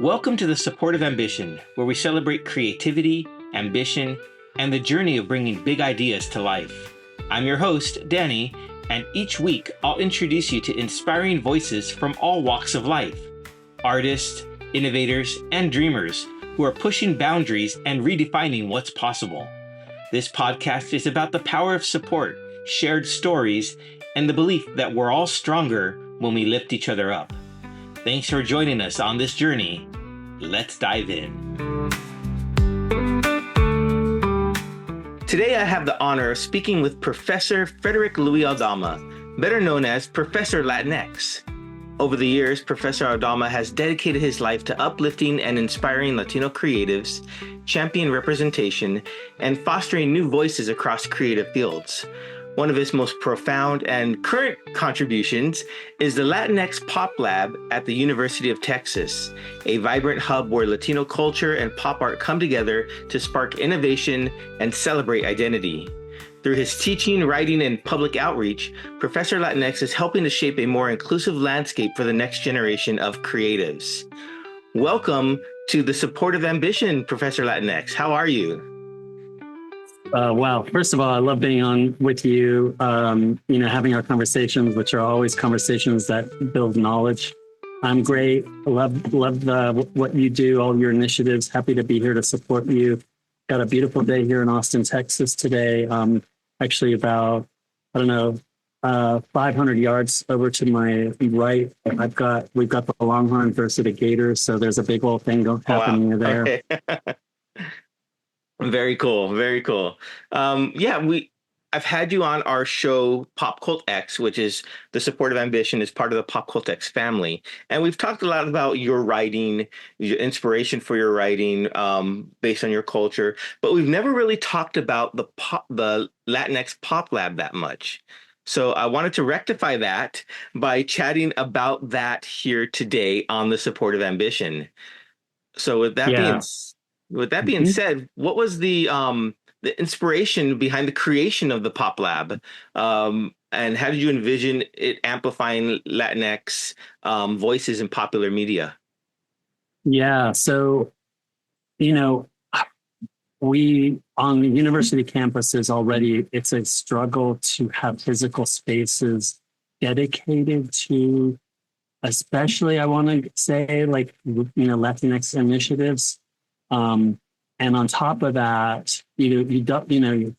Welcome to the Support of Ambition, where we celebrate creativity, ambition, and the journey of bringing big ideas to life. I'm your host, Danny, and each week I'll introduce you to inspiring voices from all walks of life. Artists, innovators, and dreamers who are pushing boundaries and redefining what's possible. This podcast is about the power of support, shared stories, and the belief that we're all stronger when we lift each other up. Thanks for joining us on this journey. Let's dive in. Today I have the honor of speaking with Professor Frederick Luis Aldama, better known as Professor Latinx. Over the years, Professor Aldama has dedicated his life to uplifting and inspiring Latino creatives, championing representation, and fostering new voices across creative fields. One of his most profound and current contributions is the LatinX Pop Lab at the University of Texas, a vibrant hub where Latino culture and pop art come together to spark innovation and celebrate identity. Through his teaching, writing, and public outreach, Professor Latinx is helping to shape a more inclusive landscape for the next generation of creatives. Welcome to the Support of Ambition, Professor Latinx. How are you? Wow. First of all, I love being on with you, having our conversations, which are always conversations that build knowledge. I'm great. Love what you do, all your initiatives. Happy to be here to support you. Got a beautiful day here in Austin, Texas today. Actually about, 500 yards over to my right. We've got the Longhorn versus the Gators. So there's a big old thing happening there. Okay. Very cool. Very cool. I've had you on our show, Pop Cult X, which is the Support of Ambition, is part of the Pop Cult X family. And we've talked a lot about your writing, your inspiration for your writing based on your culture. But we've never really talked about the LatinX Pop Lab that much. So I wanted to rectify that by chatting about that here today on the Support of Ambition. So with that being said, what was the inspiration behind the creation of the Pop Lab, and how did you envision it amplifying Latinx voices in popular media? Yeah, so we on the university campuses already, it's a struggle to have physical spaces dedicated to, especially I want to say Latinx initiatives. And on top of that, you're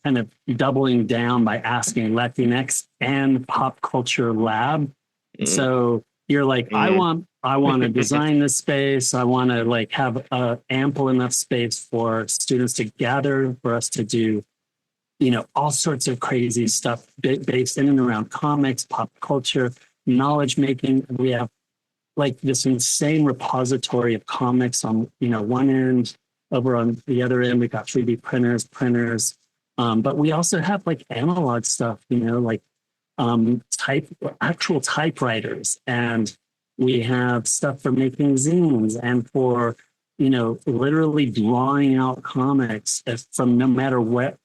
kind of doubling down by asking Latinx and Pop Culture Lab. Mm-hmm. So you're like, mm-hmm. I want to design this space. I want to have ample enough space for students to gather, for us to do, all sorts of crazy stuff based in and around comics, pop culture, knowledge making. We have this insane repository of comics on, one end. Over on the other end, we got 3D printers. But we also have analog stuff, actual typewriters. And we have stuff for making zines and for, literally drawing out comics from no matter what,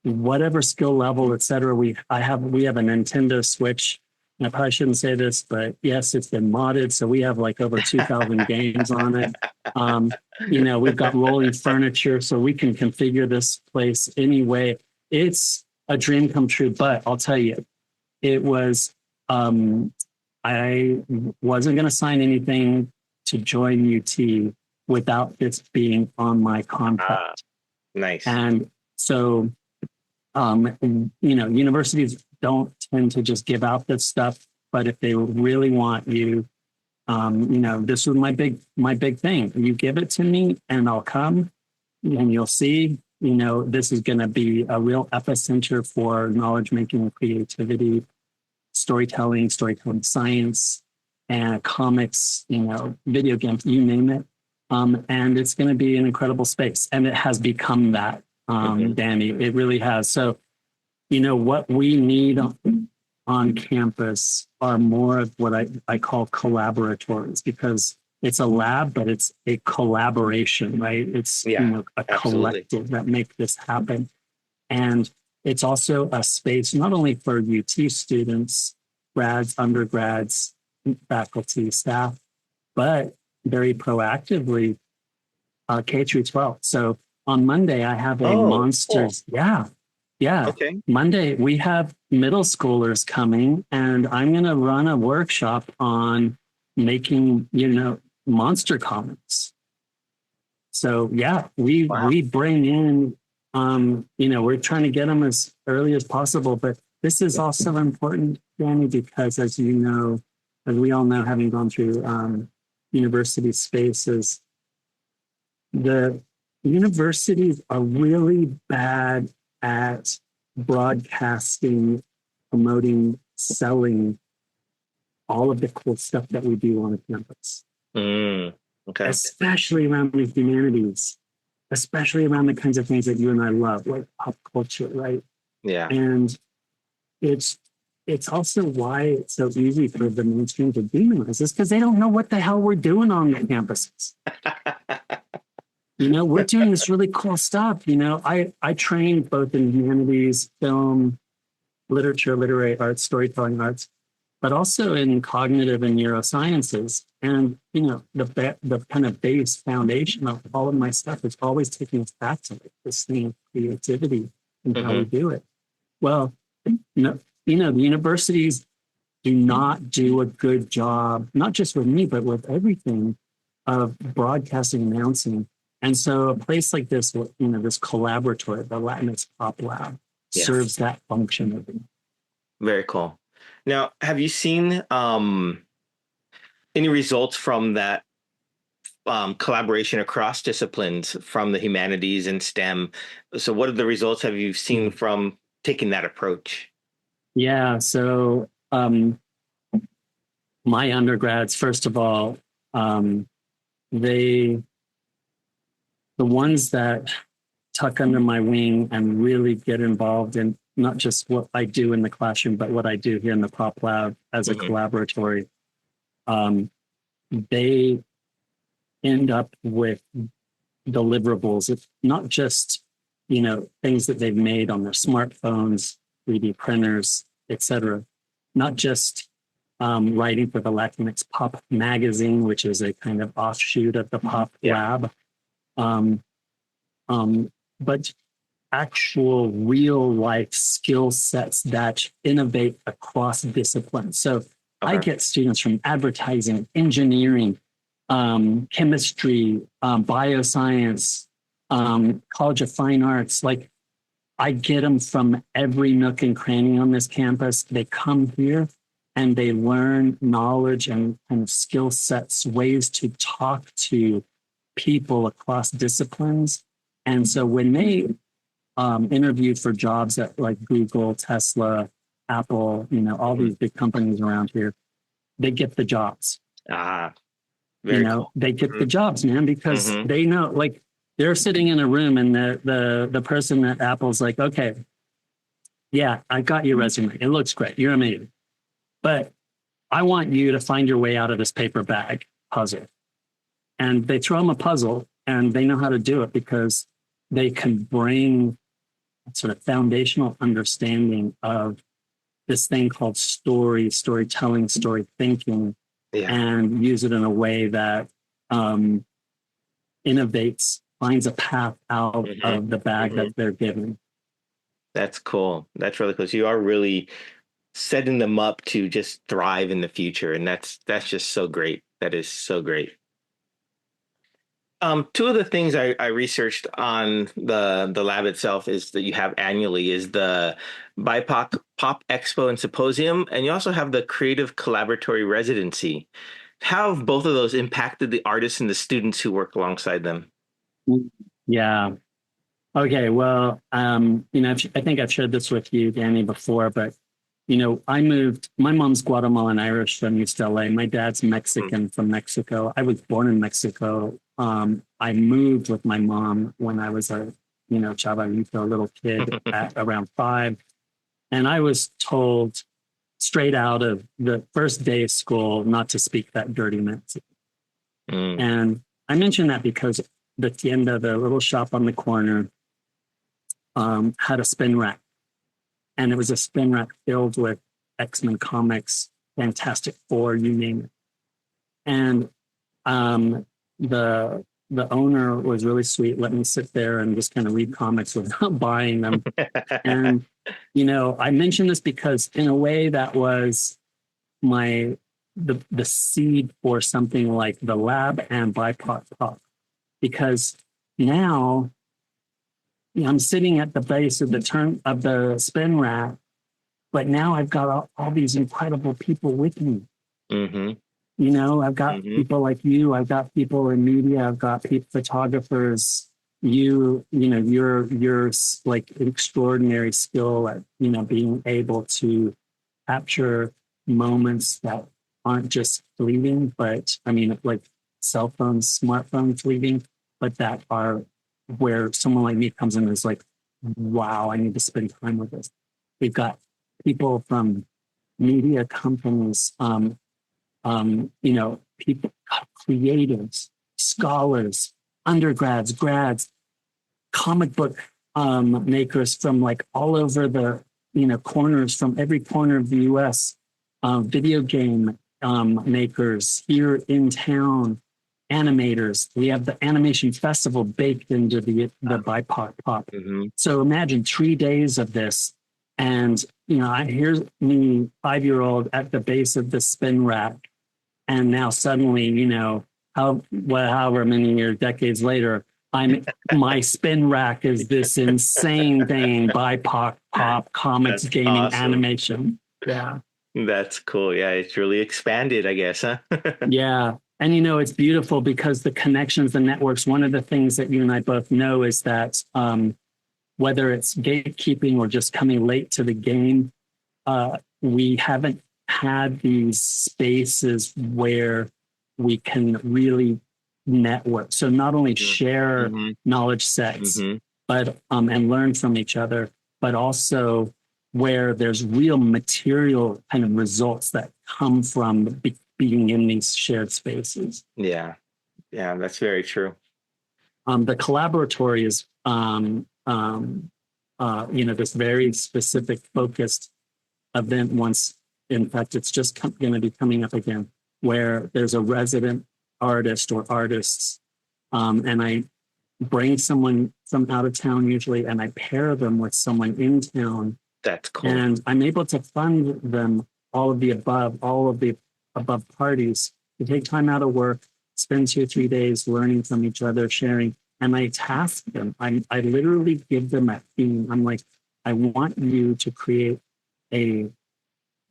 whatever skill level, et cetera. We have a Nintendo Switch. And I probably shouldn't say this, but yes, it's been modded. So we have over 2,000 games on it. We've got rolling furniture, so we can configure this place anyway. It's a dream come true, but I'll tell you, it was, I wasn't going to sign anything to join UT without this being on my contract. Nice. And so, universities don't tend to just give out this stuff, but if they really want you, this was my big thing. You give it to me and I'll come and you'll see, this is going to be a real epicenter for knowledge making and creativity, storytelling science, and comics, video games, you name it. And it's going to be an incredible space. And it has become that, Danny, it really has. So, what we need on campus are more of what I call collaboratories, because it's a lab, but it's a collaboration, right? It's a collective that make this happen. And it's also a space not only for UT students, grads, undergrads, faculty, staff, but very proactively K through 12. So on Monday, I have a Oh, cool. monsters. Yeah. Yeah. Okay. Monday, we have middle schoolers coming, and I'm going to run a workshop on making, monster comics. So yeah, Wow. we bring in, we're trying to get them as early as possible. But this is also important, Danny, because as you know, as we all know, having gone through university spaces, the universities are really bad at broadcasting, promoting, selling all of the cool stuff that we do on campus, Okay. especially around the humanities, especially around the kinds of things that you and I love, like pop culture, right? Yeah. And it's it's also why it's so easy for the mainstream to demonize us because they don't know what the hell we're doing on the campuses. We're doing this really cool stuff. I trained both in humanities, film, literature, literary arts, storytelling arts, but also in cognitive and neurosciences. And, the kind of base foundation of all of my stuff is always taking us back to this thing of creativity and how we do it. Well, the universities do not do a good job, not just with me, but with everything of broadcasting, announcing. And so a place like this, this collaboratory, the LatinX Pop Lab, Yeah. serves that function. Very cool. Now, have you seen any results from that collaboration across disciplines from the humanities and STEM? So what are the results have you seen from taking that approach? Yeah. So my undergrads, first of all, the ones that tuck under my wing and really get involved in not just what I do in the classroom, but what I do here in the Pop Lab as a collaboratory, they end up with deliverables. It's not just, things that they've made on their smartphones, 3D printers, etc. Not just writing for the LatinX Pop magazine, which is a kind of offshoot of the Pop Lab, but actual real life skill sets that innovate across disciplines. So I get students from advertising, engineering, chemistry, bioscience, College of Fine Arts. Like I get them from every nook and cranny on this campus. They come here and they learn knowledge and kind of skill sets, ways to talk to people across disciplines. And so when they interview for jobs at like Google, Tesla, Apple, all these big companies around here, they get the jobs. Very cool. They get the jobs, man, because they know, like they're sitting in a room and the person at Apple's like, okay, yeah, I got your resume. It looks great. You're amazing. But I want you to find your way out of this paper bag puzzle. And they throw them a puzzle and they know how to do it because they can bring sort of foundational understanding of this thing called storytelling, story thinking, and use it in a way that innovates, finds a path out of the bag that they're given. That's cool. That's really cool. So you are really setting them up to just thrive in the future. And that's just so great. That is so great. Two of the things I researched on the lab itself is that you have annually is the BIPOC Pop Expo and Symposium, and you also have the Creative Collaboratory Residency. How have both of those impacted the artists and the students who work alongside them? Yeah. Okay. Well, I think I've shared this with you, Danny, before, but I moved, my mom's Guatemalan Irish from East LA. My dad's Mexican from Mexico. I was born in Mexico. I moved with my mom when I was a, chavalito, little kid at around 5. And I was told straight out of the first day of school not to speak that dirty Mexican. And I mention that because the tienda, the little shop on the corner, had a spin rack. And it was a spin rack filled with X-Men comics, Fantastic Four, you name it. And The owner was really sweet, let me sit there and just kind of read comics without buying them. And, I mention this because in a way that was the seed for something like the lab and BIPOC Pop. Because now I'm sitting at the base of the spin rack, but now I've got all these incredible people with me. Mm-hmm. I've got people like you, I've got people in media, I've got photographers, your like extraordinary skill at, being able to capture moments that aren't just fleeting, but like cell phones, smartphones fleeting, but that are where someone like me comes in and is like, wow, I need to spend time with this. We've got people from media companies, people, creatives, scholars, undergrads, grads, comic book makers from like all over the corners, from every corner of the U.S. Video game makers here in town, animators. We have the animation festival baked into the BIPOC Pop. Mm-hmm. So imagine 3 days of this, and here's me, 5-year-old, at the base of the spin rack, and now suddenly, however many decades later, my spin rack is this insane thing, BIPOC Pop, comics, That's gaming, awesome. animation. Yeah. That's cool. Yeah, it's really expanded, I guess, huh? Yeah. And, it's beautiful because the connections, the networks, one of the things that you and I both know is that whether it's gatekeeping or just coming late to the game, we haven't had these spaces where we can really network. So not only share knowledge sets, but and learn from each other, but also where there's real material kind of results that come from being in these shared spaces. Yeah, that's very true. The collaboratory is, this very specific, focused event. Once, in fact, it's just going to be coming up again, where there's a resident artist or artists, and I bring someone from out of town usually, and I pair them with someone in town. That's cool. And I'm able to fund them, all of the above parties, to take time out of work, spend 2 or 3 days learning from each other, sharing. And I task them. I literally give them a theme. I'm like, I want you to create a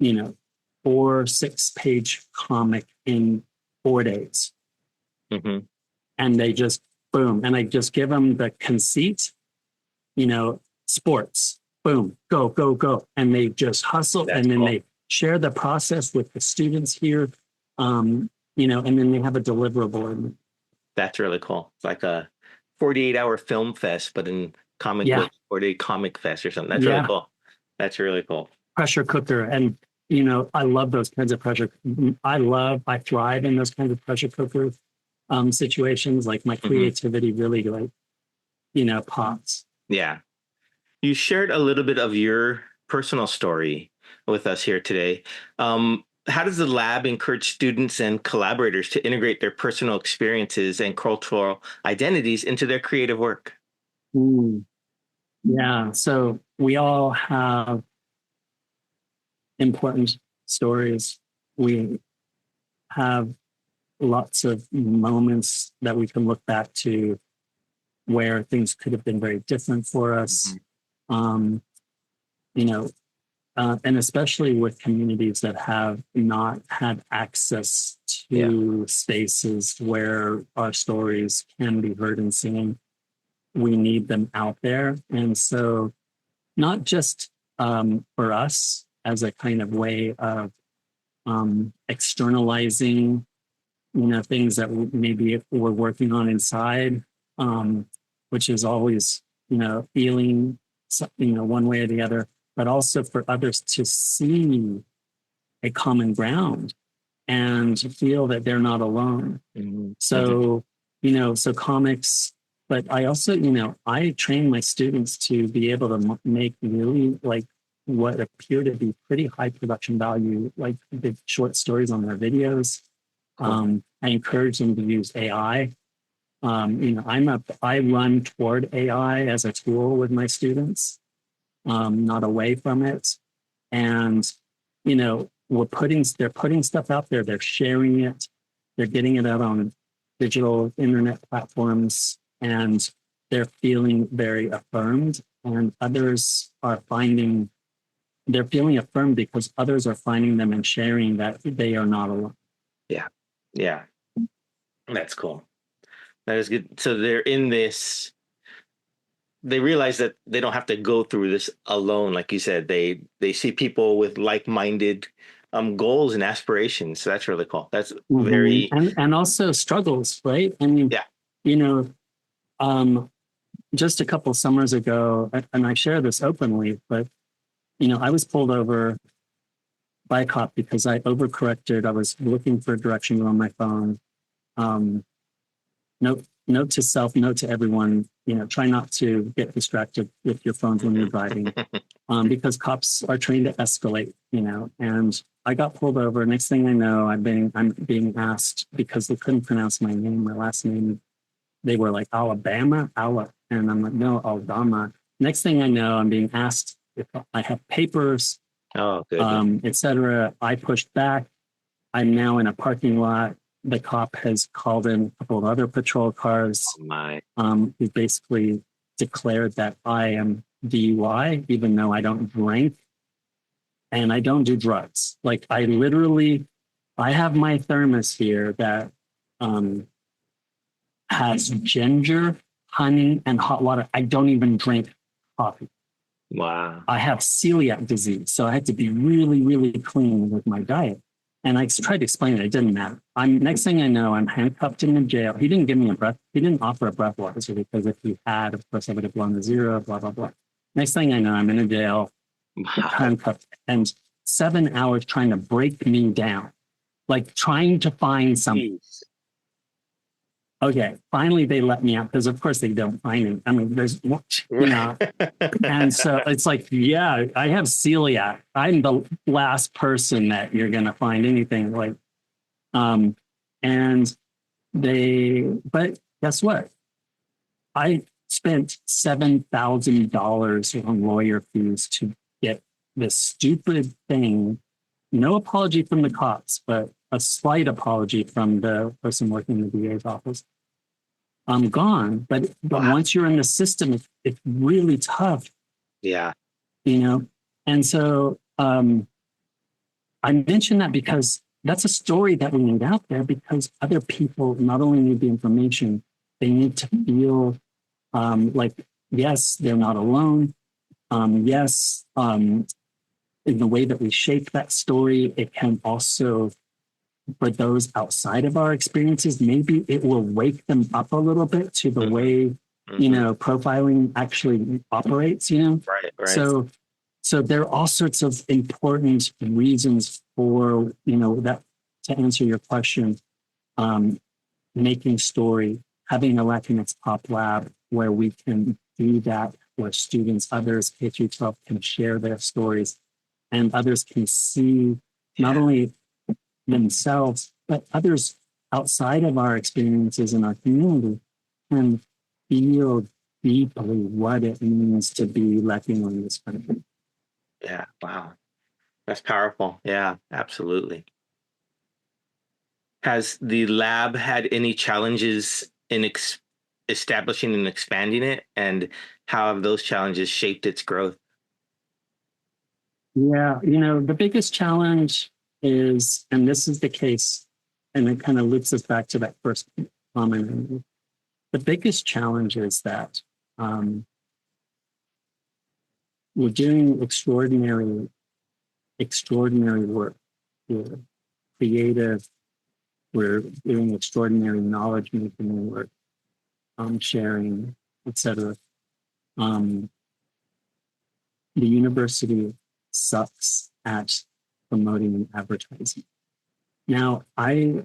4-6 page comic in 4 days. And they just boom. And I just give them the conceit, sports, boom, go. And they just hustle. That's and then cool. They share the process with the students here, and then they have a deliverable. That's really cool. It's like a 48-hour film fest, but in comic book, 4-day comic fest or something. That's really cool. That's really cool. Pressure cooker. And, I love those kinds of I thrive in those kinds of pressure cooker situations. Like my creativity really pops. Yeah. You shared a little bit of your personal story with us here today. How does the lab encourage students and collaborators to integrate their personal experiences and cultural identities into their creative work? Yeah, so we all have important stories. We have lots of moments that we can look back to where things could have been very different for us. And especially with communities that have not had access to spaces where our stories can be heard and seen, we need them out there. And so not just for us as a kind of way of externalizing, things that maybe we're working on inside, which is always, feeling, one way or the other, but also for others to see a common ground and feel that they're not alone. So, so comics, but I also, I train my students to be able to make really like what appear to be pretty high production value, like big short stories on their videos. Cool. I encourage them to use AI. I run toward AI as a tool with my students, not away from it. And, they're putting stuff out there, they're sharing it, they're getting it out on digital internet platforms, and they're feeling very affirmed. And they're feeling affirmed because others are finding them and sharing that they are not alone. Yeah. Yeah. That's cool. That is good. So they realize that they don't have to go through this alone. Like you said, they see people with like-minded goals and aspirations. So that's really cool. That's very, and also struggles, right? I mean, yeah. you know, just a couple summers ago, and I share this openly, but I was pulled over by a cop because I overcorrected. I was looking for a direction on my phone. Note to self, note to everyone, try not to get distracted with your phones when you're driving, because cops are trained to escalate, and I got pulled over. Next thing I know, I'm being asked, because they couldn't pronounce my name, my last name. They were like, Alabama, and I'm like, no, Aldama. Next thing I know, I'm being asked if I have papers, Oh, good. etc. I pushed back. I'm now in a parking lot. The cop has called in a couple of other patrol cars. Oh, my. He basically declared that I am DUI, even though I don't drink and I don't do drugs. Like I have my thermos here that has ginger, honey, and hot water. I don't even drink coffee. Wow. I have celiac disease, so I had to be really, really clean with my diet. And I tried to explain it. It didn't matter. Next thing I know, I'm handcuffed in the jail. He didn't give me he didn't offer a breathalyzer, because if he had, of course, I would have blown the zero, blah, blah, blah. Next thing I know, I'm in a jail, handcuffed, and 7 hours trying to break me down, like trying to find something. Jeez. Okay, finally they let me out, because of course they don't find it. I mean, there's, and so it's like, yeah, I have celiac. I'm the last person that you're going to find anything like. But guess what? I spent $7,000 on lawyer fees to get this stupid thing. No apology from the cops, but a slight apology from the person working in the DA's office. I'm gone, but Wow. once you're in the system, it's really tough. Yeah. And so I mention that because that's a story that we need out there, because other people not only need the information, they need to feel like, yes, they're not alone. Yes, in the way that we shape that story, it can also, for those outside of our experiences, maybe it will wake them up a little bit to the way, profiling actually operates, Right. So there are all sorts of important reasons for, that, to answer your question, making story, having a Latinx Pop Lab where we can do that, where students, others, K through 12 can share their stories, and others can see not only themselves, but others outside of our experiences in our community can feel deeply what it means to be Latino in this country. Yeah. Wow. That's powerful. Yeah, absolutely. Has the lab had any challenges in establishing and expanding it? And how have those challenges shaped its growth? Yeah, the biggest challenge is, and this is the case, and it kind of loops us back to that first comment. The biggest challenge is that we're doing extraordinary work. We're creative. We're doing extraordinary knowledge making work, sharing, etc. The university sucks at promoting and advertising. Now, I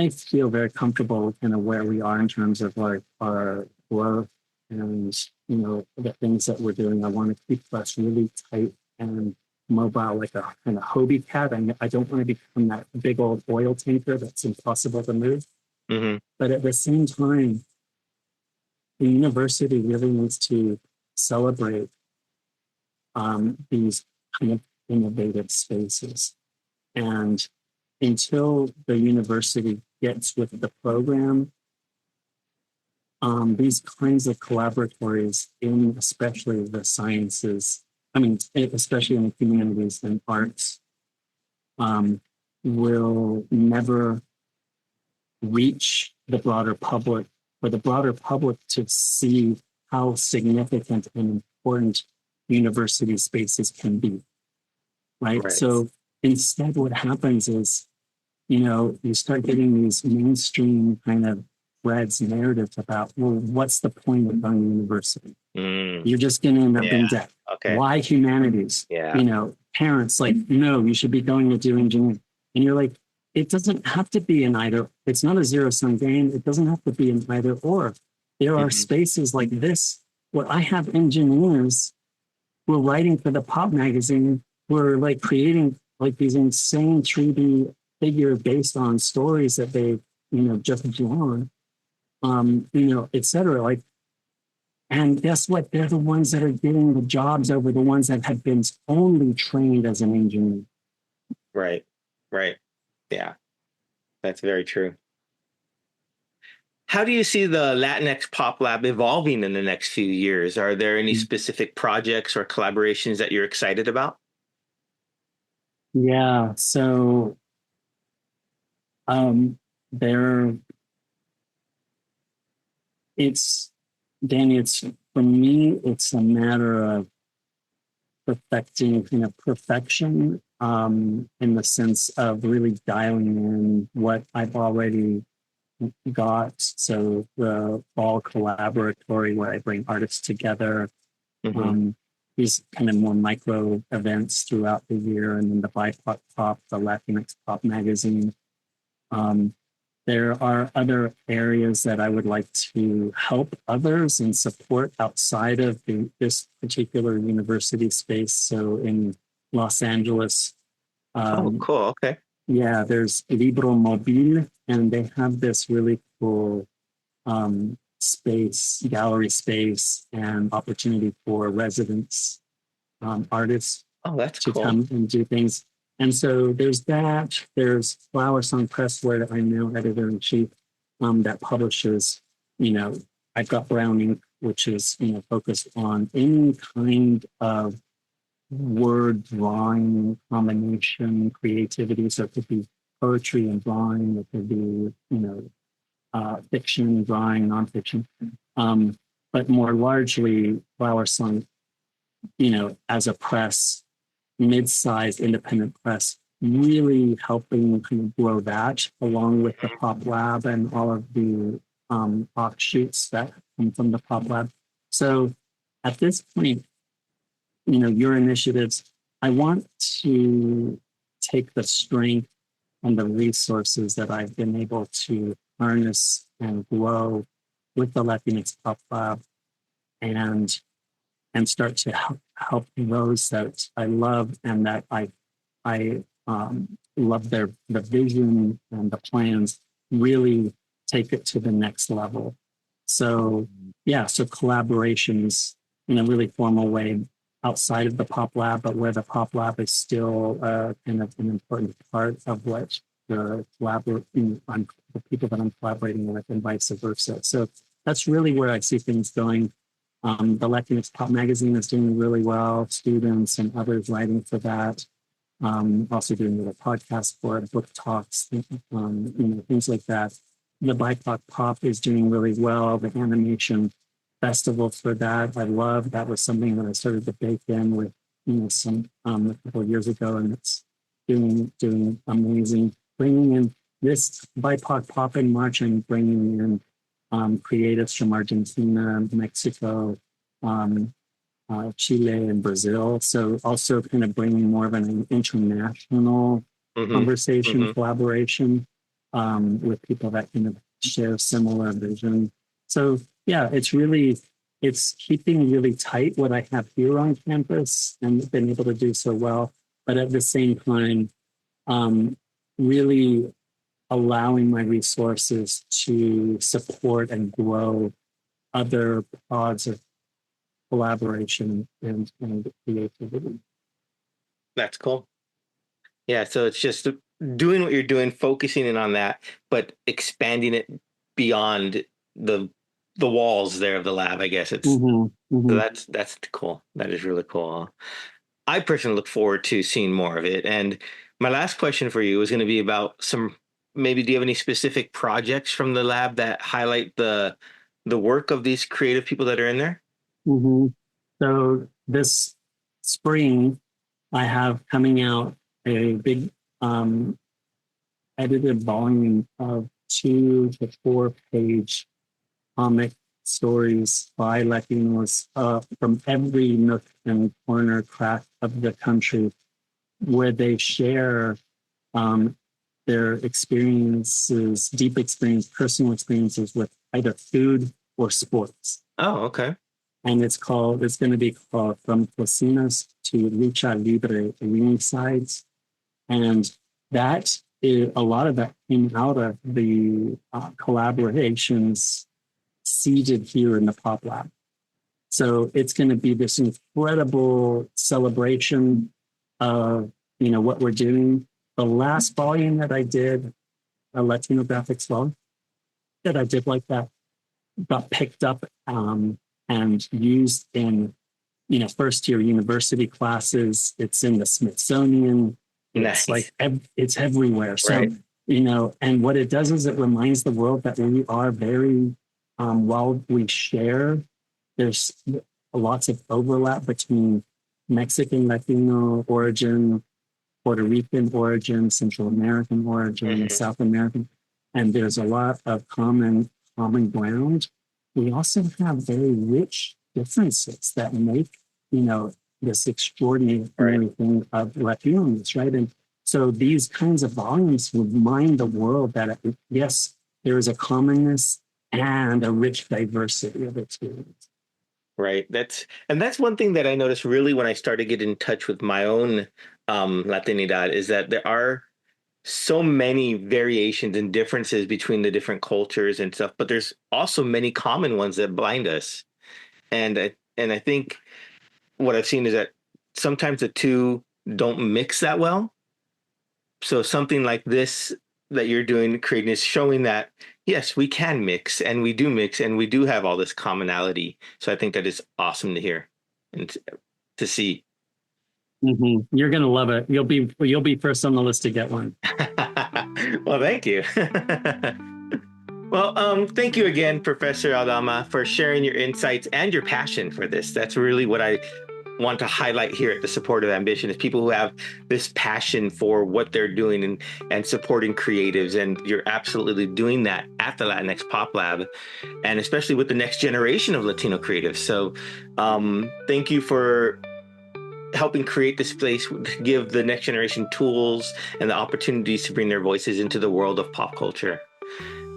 feel very comfortable kind of where we are in terms of like our growth and the things that we're doing. I want to keep us really tight and mobile, like a kind of Hobie cat. I don't want to become that big old oil tanker that's impossible to move. Mm-hmm. But at the same time, the university really needs to celebrate these kind of innovative spaces. And until the university gets with the program, these kinds of collaboratories in especially the sciences, especially in the humanities and arts, will never reach the broader public, for the broader public to see how significant and important university spaces can be, right? So instead what happens is, you start getting these mainstream kind of threads, narratives about, well, what's the point of going to university? You're just going to end up in debt. Okay. Why humanities? Parents like, no, you should be going to do engineering. And you're like, it doesn't have to be an either. It's not a zero-sum game. It doesn't have to be an either or. There are spaces like this where I have engineers who are writing for the pop magazine, who are like creating like these insane 3D figure based on stories that they, just drawn, et cetera. Like, and guess what? They're the ones that are getting the jobs over the ones that have been only trained as an engineer. Right. Yeah, that's very true. How do you see the LatinX Pop Lab evolving in the next few years? Are there any specific projects or collaborations that you're excited about? Yeah, so Danny, for me, it's a matter of perfecting perfection, in the sense of really dialing in what I've already got. So the fall collaboratory where I bring artists together, these kind of more micro events throughout the year, and then the BIPOC Pop, the LatinX Pop magazine. There are other areas that I would like to help others and support outside of this particular university space. So in Los Angeles. Cool. Okay. Yeah, there's Libro Mobile, and they have this really cool gallery space, and opportunity for residents, artists to cool. come and do things. And so there's that. There's Flower Song Press, where I'm now editor-in-chief, that publishes, I've got Brown Ink, which is, focused on any kind of word drawing combination creativity. So it could be poetry and drawing. It could be, fiction, drawing, nonfiction. But more largely, Flower Song, as a press, mid-sized independent press, really helping kind of grow that, along with the Pop Lab and all of the offshoots that come from the Pop Lab. So at this point, your initiatives, I want to take the strength and the resources that I've been able to harness and grow with the LatinX Pop Lab, and start to help those that I love and that I love the vision and the plans, really take it to the next level. So so collaborations in a really formal way outside of the Pop Lab, but where the Pop Lab is still kind of an important part of what the people that I'm collaborating with, and vice versa. So that's really where I see things going. The LatinX Pop magazine is doing really well. Students and others writing for that. Also doing little podcasts for it, book talks, things like that. The BIPOC Pop is doing really well. The animation festival for that, I love. That was something that I started to bake in with, some a couple of years ago, and it's doing amazing. Bringing in this BIPOC Pop in March, and bringing in creatives from Argentina, Mexico, Chile, and Brazil. So also kind of bringing more of an international conversation, collaboration with people that kind of share similar vision. So it's keeping really tight what I have here on campus, and been able to do so well, but at the same time, really allowing my resources to support and grow other pods of collaboration and creativity. That's cool. Yeah, so it's just doing what you're doing, focusing in on that, but expanding it beyond the walls there of the lab, I guess. It's so that's cool. That is really cool. I personally look forward to seeing more of it. And my last question for you is going to be about maybe do you have any specific projects from the lab that highlight the work of these creative people that are in there? So this spring, I have coming out a big edited volume of 2 to 4 page comic stories by Latinos from every nook and corner, crack of the country, where they share their experiences, deep experience, personal experiences with either food or sports. Oh, okay. And it's going to be called From Cocinas to Lucha Libre Ringside. And that is, a lot of that came out of the collaborations seeded here in the Pop Lab. So it's going to be this incredible celebration of, what we're doing. The last volume that I did, a Latino graphics volume that I did like that, got picked up and used in, first year university classes. It's in the Smithsonian. It's nice. It's everywhere. So, right. And what it does is it reminds the world that we are very, while we share, there's lots of overlap between Mexican, Latino origin, Puerto Rican origin, Central American origin, South American, and there's a lot of common ground. We also have very rich differences that make, this extraordinary thing of Latinos, right? And so these kinds of volumes remind the world that, yes, there is a commonness and a rich diversity of experience. Right. That's one thing that I noticed really when I started getting in touch with my own Latinidad is that there are so many variations and differences between the different cultures and stuff, but there's also many common ones that bind us. And I think what I've seen is that sometimes the two don't mix that well. So something like this that you're doing, creating, is showing that, yes, we can mix and we do have all this commonality. So I think that is awesome to hear and to see. You're going to love it. You'll be first on the list to get one. Well, thank you. Well, thank you again, Professor Aldama, for sharing your insights and your passion for this. That's really what I want to highlight here at the Supportive Ambition, is people who have this passion for what they're doing and supporting creatives. And you're absolutely doing that at the LatinX Pop Lab, and especially with the next generation of Latino creatives. So thank you for helping create this place, give the next generation tools and the opportunities to bring their voices into the world of pop culture.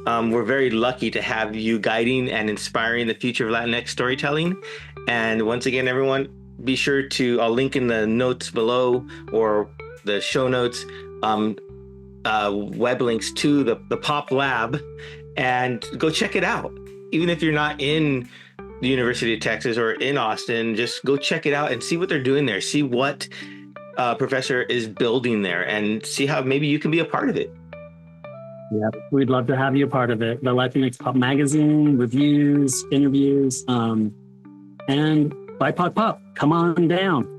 We're very lucky to have you guiding and inspiring the future of Latinx storytelling. And once again, everyone, be sure to, I'll link in the notes below or the show notes, web links to the Pop Lab, and go check it out. Even if you're not in the University of Texas or in Austin, just go check it out and see what they're doing there. See what Professor is building there and see how maybe you can be a part of it. Yeah, we'd love to have you a part of it. The LatinX Pop magazine, reviews, interviews, and BIPOC Pop, come on down.